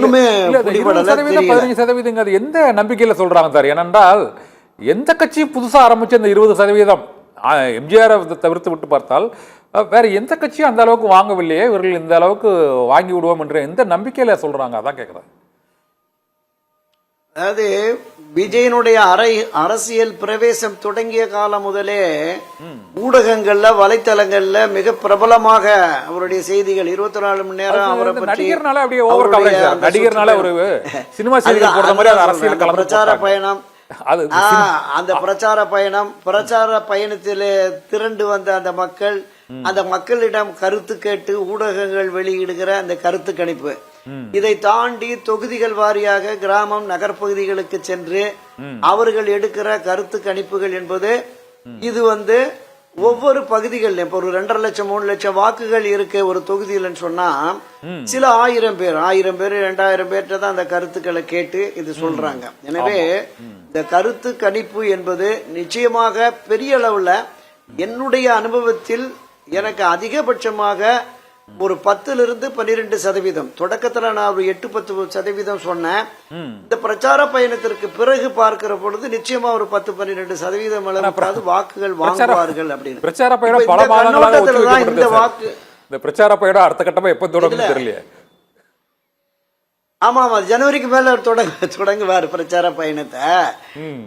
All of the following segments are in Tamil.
ஒண்ணுமே 15% அது எந்த நம்பிக்கையில சொல்றாங்க சார்? ஏனென்றால் எந்த கட்சியும் புதுசா ஆரம்பிச்ச இந்த 20% எம்ஜிஆர் தவிர்த்து விட்டு பார்த்தால் வேற எந்த கட்சியும் அந்த அளவுக்கு வாங்கவில்லையே, இவர்கள் இந்த அளவுக்கு வாங்கி விடுவோம் என்ற எந்த நம்பிக்கையில சொல்றாங்க? அதான் கேட்கிறேன். அதாவது விஜயனுடைய அரசியல் பிரவேசம் தொடங்கிய காலம் முதலே ஊடகங்கள்ல வலைத்தளங்கள்ல மிக பிரபலமாக அவருடைய செய்திகள் 24 மணி நேரம் அவரை பற்றி நடிகர்னால அப்படியே ஓவர் கவரேஜ், நடிகர்னால ஒரு சினிமா செய்திகள் போடுற மாதிரி அரசியல் கலந்து பிரச்சார பயணம், அந்த பிரச்சார பயணத்திலே திரண்டு வந்த அந்த மக்கள், அந்த மக்களிடம் கருத்து கேட்டு ஊடகங்கள் வெளியிடுகிற அந்த கருத்து கணிப்பு, இதை தாண்டி தொகுதிகள் வாரியாக கிராமம் நகர்பகுதிகளுக்கு சென்று அவர்கள் எடுக்கிற கருத்து கணிப்புகள் என்பது இது ஒவ்வொரு பகுதிகள் இப்போ ஒரு 2.5 லட்சம் 3 லட்சம் வாக்குகள் இருக்கு ஒரு தொகுதியில் சொன்னா சில 1000 பேர் 2000 பேர்கிட்ட தான் அந்த கருத்துக்களை கேட்டு இது சொல்றாங்க. எனவே இந்த கருத்து கணிப்பு என்பது நிச்சயமாக பெரிய அளவுல என்னுடைய அனுபவத்தில் எனக்கு அதிகபட்சமாக ஒரு 10-12% தொடக்கத்துல நான் ஒரு 8-10% சொன்னேன். இந்த பிரச்சார பயணத்திற்கு பிறகு பார்க்கிற பொழுது நிச்சயமா ஒரு 10-12% அளவுக்கு வாக்குகள் வாங்குவார்கள் அப்படின்னு. பிரச்சார பயணம் பல மாதங்களாக இந்த வாக்கு இந்த பிரச்சார பயணம் அடுத்த கட்டமா எப்ப தொடங்கும்னு தெரியல. ஆமா ஜனவரிக்கு மேல தொடங்குவார் பிரச்சார பயணத்தை.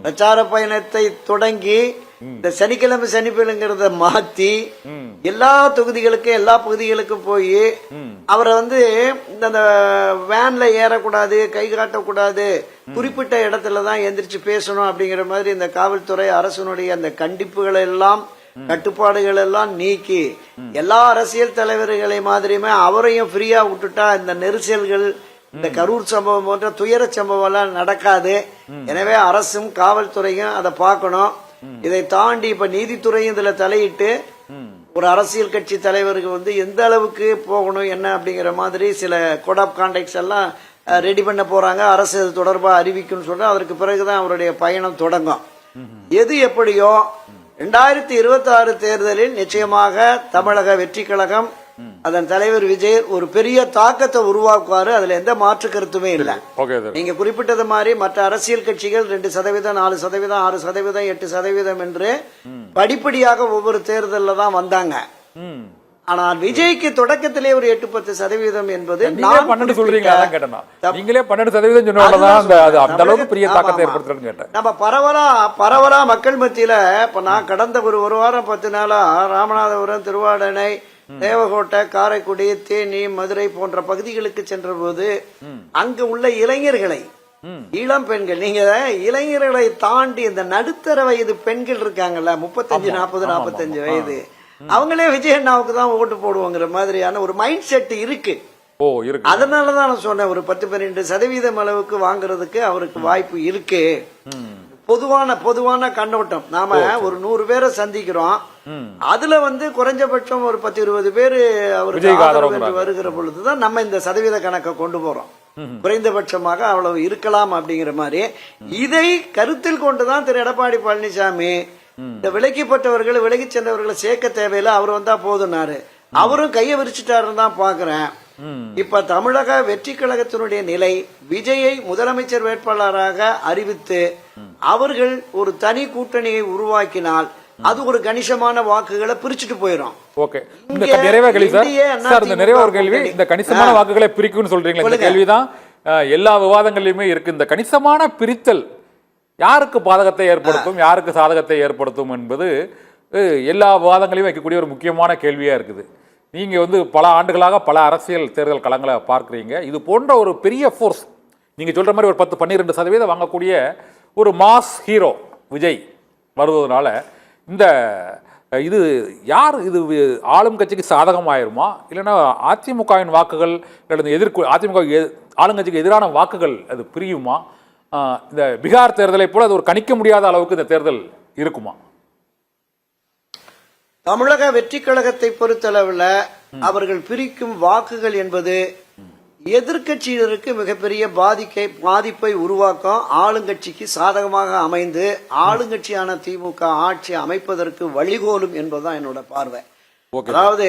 பிரச்சார பயணத்தை தொடங்கி இந்த சனிக்கிழமைங்கிறத மாத்தி எல்லா தொகுதிகளுக்கும் எல்லா பகுதிகளுக்கும் போய் அவரை இந்த வேன்ல ஏறக்கூடாது, கை காட்டக்கூடாது, குறிப்பிட்ட இடத்துலதான் எந்திரிச்சு பேசணும் அப்படிங்கிற மாதிரி இந்த காவல்துறை அரசனுடைய அந்த கண்டிப்புகளை எல்லாம் கட்டுப்பாடுகள் எல்லாம் நீக்கி எல்லா அரசியல் தலைவர்களை மாதிரியுமே அவரையும் ஃப்ரீயா விட்டுட்டா இந்த நெரிசல்கள், இந்த கரூர் சம்பவம் போன்ற துயர சம்பவம் எல்லாம் நடக்காது. எனவே அரசும் காவல்துறையும் அதை பார்க்கணும். இதை தாண்டி இப்ப நீதித்துறையும் இதுல தலையிட்டு ஒரு அரசியல் கட்சி தலைவருக்கு எந்த அளவுக்கு போகணும் என்ன அப்படிங்கிற மாதிரி சில கோட் ஆஃப் கான்டாக்ட்ஸ் எல்லாம் ரெடி பண்ண போறாங்க. அரசு அது தொடர்பா அறிவிக்கும் சொல்ற அதற்கு பிறகுதான் அவருடைய பயணம் தொடங்கும். எது எப்படியோ 2026 தேர்தலில் நிச்சயமாக தமிழக வெற்றி கழகம் அதன் தலைவர் விஜய் ஒரு பெரிய தாக்கத்தை உருவாக்குவாரு. அதுல எந்த மாற்று கருத்துமே இல்லை. நீங்க குறிப்பிட்டது மாதிரி மற்ற அரசியல் கட்சிகள் 2%, 4%, 6%, 8% என்று படிப்படியாக ஒவ்வொரு தேர்தலில் தான் வந்தாங்க. ஆனால் விஜய்க்கு தொடக்கத்திலே ஒரு 8-10% என்பது நீங்களே 12% நம்ம பரவலா மக்கள் மத்தியில இப்ப நான் கடந்த ஒரு வாரம் 10 நாளா ராமநாதபுரம், திருவாடனை, தேவகோட்டை, காரைக்குடி, தேனி, மதுரை போன்ற பகுதிகளுக்கு சென்ற போது அங்கு உள்ள இளைஞர்களை, இளம் பெண்கள், நீங்க இளைஞர்களை தாண்டி இந்த நடுத்தர வயது பெண்கள் இருக்காங்கல்ல 35, 40, 45 வயது, அவங்களே விஜய் அண்ணாவுக்கு தான் ஓட்டு போடுவோங்கிற மாதிரியான ஒரு மைண்ட் செட் இருக்கு. அதனாலதான் நான் சொன்னேன் ஒரு 10-12% அளவுக்கு வாங்குறதுக்கு அவருக்கு வாய்ப்பு இருக்கு. பொதுவான கண்ணோட்டம். நாம ஒரு 100 பேரை சந்திக்கிறோம், அதுல குறைஞ்சபட்சம் ஒரு 10-20 பேரு அவருக்கு வருகிற பொழுதுதான் நம்ம இந்த சதவீத கணக்கை கொண்டு போறோம். குறைந்தபட்சமாக அவ்வளவு இருக்கலாம் அப்படிங்கிற மாதிரி இதை கருத்தில் கொண்டுதான் திரு எடப்பாடி பழனிசாமி இந்த விலக்கிப்பட்டவர்கள் விலகி சென்றவர்களை சேர்க்க தேவையில்லை, அவர் வந்தா போதுனாரு. அவரும் கையை விரிச்சிட்டாருன்னு தான் பாக்குறேன். இப்ப தமிழக வெற்றி கழகத்தினுடைய நிலை, விஜயை முதலமைச்சர் வேட்பாளராக அறிவித்து அவர்கள் ஒரு தனி கூட்டணியை உருவாக்கினால் அது ஒரு கணிசமான வாக்குகளை பிரிச்சுட்டு போயிடும். இந்த கணிசமான வாக்குகளை பிரிக்கும் சொல்றீங்களா? இந்த கேள்விதான் எல்லா விவாதங்களிலுமே இருக்கு. இந்த கணிசமான பிரித்தல் யாருக்கு பாதகத்தை ஏற்படுத்தும், யாருக்கு சாதகத்தை ஏற்படுத்தும் என்பது எல்லா விவாதங்களையும் வைக்கக்கூடிய ஒரு முக்கியமான கேள்வியா இருக்குது. நீங்க பல ஆண்டுகளாக பல அரசியல் தேர்தல் களங்களை பார்க்குறீங்க. இது போன்ற ஒரு பெரிய ஃபோர்ஸ், நீங்க சொல்ற மாதிரி ஒரு 10-12% வாங்கக்கூடிய ஒரு மாஸ் ஹீரோ விஜய் வருவதனால இந்த இது யார் இது ஆளும் கட்சிக்கு சாதகமாயிருமா, இல்லைன்னா அதிமுகவின் வாக்குகள் அதிமுக ஆளுங்கட்சிக்கு எதிரான வாக்குகள் அது பிரியுமா? இந்த பீகார் தேர்தலை போல அது ஒரு கணிக்க முடியாத அளவுக்கு இந்த தேர்தல் இருக்குமா? தமிழக வெற்றி கழகத்தை பொறுத்தளவில் அவர்கள் பிரிக்கும் வாக்குகள் என்பது எதிர்கட்சியினருக்கு மிகப்பெரிய பாதிப்பை உருவாக்கும், ஆளுங்கட்சிக்கு சாதகமாக அமைந்து ஆளுங்கட்சியான திமுக ஆட்சி அமைப்பதற்கு வழிகோலும் என்பதுதான் என்னோட பார்வை. ஓகே. அதாவது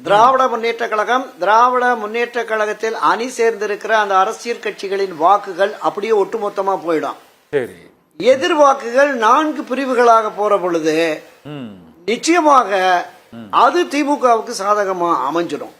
திராவிட முன்னேற்ற கழகம், திராவிட முன்னேற்ற கழகத்தில் அணி சேர்ந்திருக்கிற அந்த அரசியல் கட்சிகளின் வாக்குகள் அப்படியே ஒட்டுமொத்தமா போயிடும். சரி. எதிர் வாக்குகள் 4 பிரிவுகளாக போற பொழுது நிச்சயமாக அது திமுகவுக்கு சாதகமா அமைஞ்சிடும்.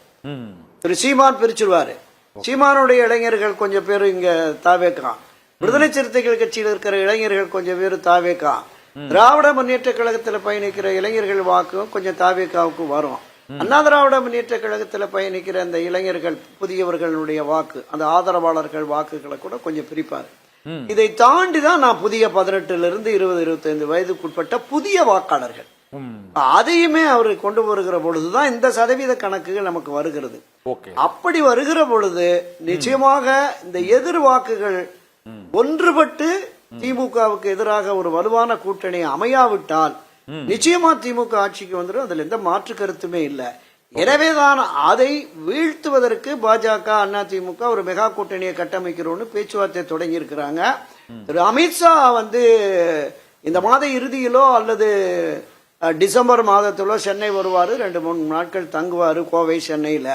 திரு சீமான் பிரிச்சிருவாரு. சீமானுடைய இளைஞர்கள் கொஞ்சம் பேர் இங்க தாவேக்கா, விடுதலை சிறுத்தைகள் கட்சியில் இருக்கிற இளைஞர்கள் கொஞ்சம் பேர் தாவேக்கா, திராவிட முன்னேற்ற கழகத்தில் பயணிக்கிற இளைஞர்கள் வாக்கும் கொஞ்சம் தாவேக்காவுக்கு வரும். அண்ணா திராவிட முன்னேற்ற கழகத்தில் பயணிக்கிற அந்த இளைஞர்கள் புதியவர்களுடைய வாக்கு, அந்த ஆதரவாளர்கள் வாக்குகளை கூட கொஞ்சம் பிரிப்பாரு. இதை தாண்டி தான் நான் புதிய 18 இருந்து 20-25 வயதுக்குட்பட்ட புதிய வாக்காளர்கள் அதையுமே அவர் கொண்டு வருகிற பொழுதுதான் இந்த சதவீத கணக்குகள் நமக்கு வருகிறது. அப்படி வருகிற பொழுது நிச்சயமாக இந்த எதிர் வாக்குகள் ஒன்றுபட்டு திமுகவுக்கு எதிராக ஒரு வலுவான கூட்டணி அமையாவிட்டால் நிச்சயமா திமுக ஆட்சிக்கு வந்துடும். அதுல எந்த மாற்று கருத்துமே இல்லை. எனவேதான் அதை வீழ்த்துவதற்கு பாஜக, அண்ணா திமுக ஒரு மெகா கூட்டணியை கட்டமைக்கிறோம்னு பேச்சுவார்த்தை தொடங்கி இருக்கிறாங்க. திரு அமித்ஷா இந்த மாத இறுதியிலோ அல்லது டிசம்பர் மாதத்திலோ சென்னை வருவாரு. 2-3 நாட்கள் தங்குவாரு கோவை, சென்னையில.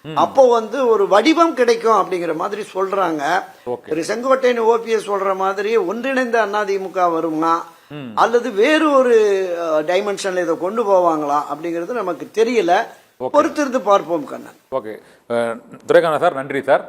அப்போ ஒரு வடிவம் கிடைக்கும் அப்படிங்கிற மாதிரி சொல்றாங்க. திரு செங்கோட்டையன் ஓபிஎஸ் சொல்ற மாதிரி ஒன்றிணைந்த அதிமுக வருமா அல்லது வேறு ஒரு டைமென்ஷன்ல இதை கொண்டு போவாங்களா அப்படிங்கிறது நமக்கு தெரியல. பொறுத்திருந்து பார்ப்போம் கண்ணன். ஓகே, துரைக்கண்ணா சார், நன்றி சார்.